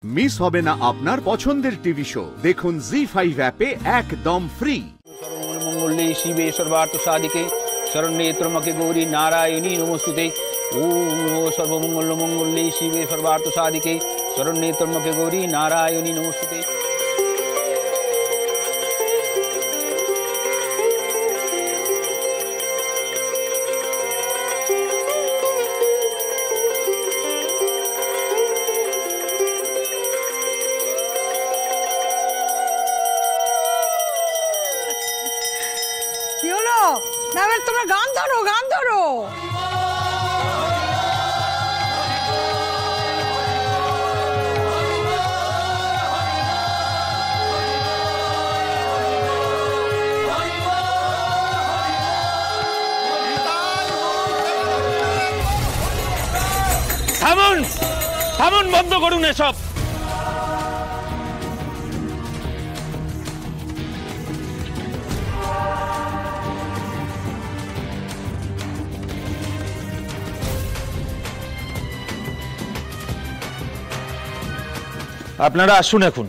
Miss হবে না আপনার পছন্দের টিভি শো। দেখুন জি5 অ্যাপে একদম ফ্রি। সর্বমঙ্গলে শিবে সর্বার্থ সাধিকে শরণ্যে ত্র্যম্বকে গৌরী নারায়ণী নমস্তুতে। ওম সর্বমঙ্গল মঙ্গলে শিবে সর্বার্থ সাধিকে শরণ্যে ত্র্যম্বকে গৌরী নারায়ণী নমস্তুতে। কি হলো? না তোমরা গান ধরো, গান ধরো। থামুন, থামুন, বন্ধ করুন এসব। আপনারা আসুন এখন।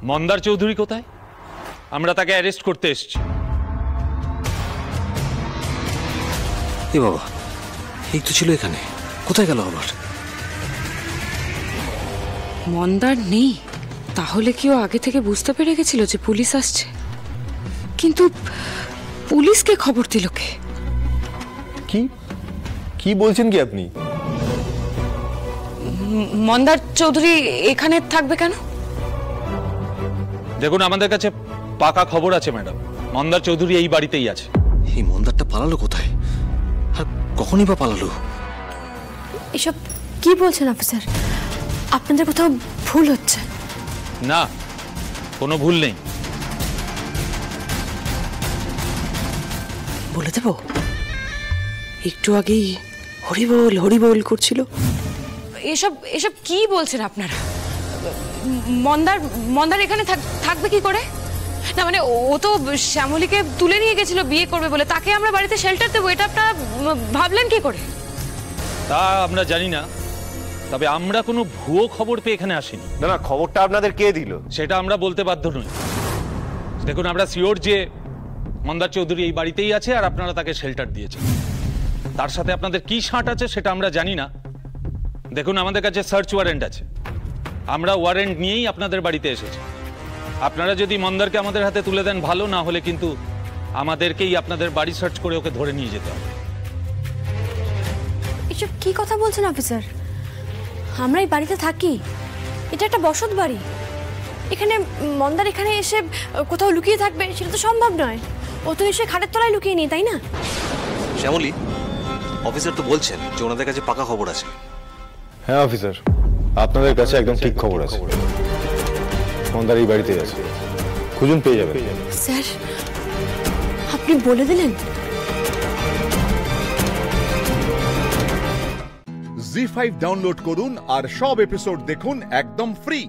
মন্দার চৌধুরী কোথায়? আমরা তাকে অ্যারেস্ট করতে এসেছি। এ বাবা, এই তো ছিল এখানে, কোথায় গেল আবার? মন্দার নেই, তাহলে কি ও আগে থেকে বুঝতে পেরে গেছিল যে পুলিশ আসছে? কিন্তু পুলিশকে খবর দিল কে? কি বলছেন কি আপনি? মন্দার চৌধুরী এখানে থাকবে কেন? দেখুন, আমাদের কাছে পাকা খবর আছে ম্যাডাম, মন্দার চৌধুরী এই বাড়িতেই আছে। এই মন্দারটা পালালো কোথায়, আর কখনই বা পালালো? এসব কি বলছেন অফিসার? আপনাদের কোথাও ভুল হচ্ছে। না, কোনো ভুল নেই। বলে দেব, একটু আগেই হরিবোল হরিবোল করছিল। এসব এসব কি বলছেন আপনারা? মন্দার এখানে থাকবে কি করে? না মানে ও তো শ্যামলীকে তুলে নিয়ে গেছিল বিয়ে করবে বলে, তাকে আমরা বাড়িতে শেল্টার দেবো, এটা আপনারা ভাবলেন কি করে? তা আমরা জানি না, তবে আমরা কোনো ভুয়ো খবর পেয়ে এখানে আসিনি। না, খবরটা আপনাদের কে দিল? সেটা আমরা বলতে বাধ্য নই। দেখুন, আমরা শিওর যে মন্দার চৌধুরী এই বাড়িতেই আছে আর আপনারা তাকে শেল্টার দিয়েছেন। তার সাথে আপনাদের কি সাঁট আছে সেটা আমরা জানি না। দেখুন, আমাদের কাছে সার্চ ওয়ারেন্ট আছে, আমরা ওয়ারেন্ট নিয়েই আপনাদের বাড়িতে এসেছি। আপনারা যদি মন্দারকে আমাদের হাতে তুলে দেন ভালো, না হলে কিন্তু আমাদেরকেই আপনাদের বাড়ি সার্চ করে ওকে ধরে নিয়ে যেতে হবে। এসব কি কথা বলছেন অফিসার? আমরা এই বাড়িতে থাকি, এটা একটা বসত বাড়ি। এখানে মন্দার এখানে এসে কোথাও লুকিয়ে থাকবে সেটা তো সম্ভব নয়। ও তো এসে খাটের তলায় লুকিয়ে নেই, তাই না? শ্যামলী, অফিসার তো বলছেন যে ওনাদের কাছে পাকা খবর আছে। হ্যাঁ অফিসার, আপনাদের কাছে একদম ঠিক খবর আছে। মন্দার এই বাড়িতে আছে, খুঁজুন পেয়ে যাবেন। স্যার, আপনি বলে দিলেন? জি5 ডাউনলোড করুন আর সব এপিসোড দেখুন একদম ফ্রি।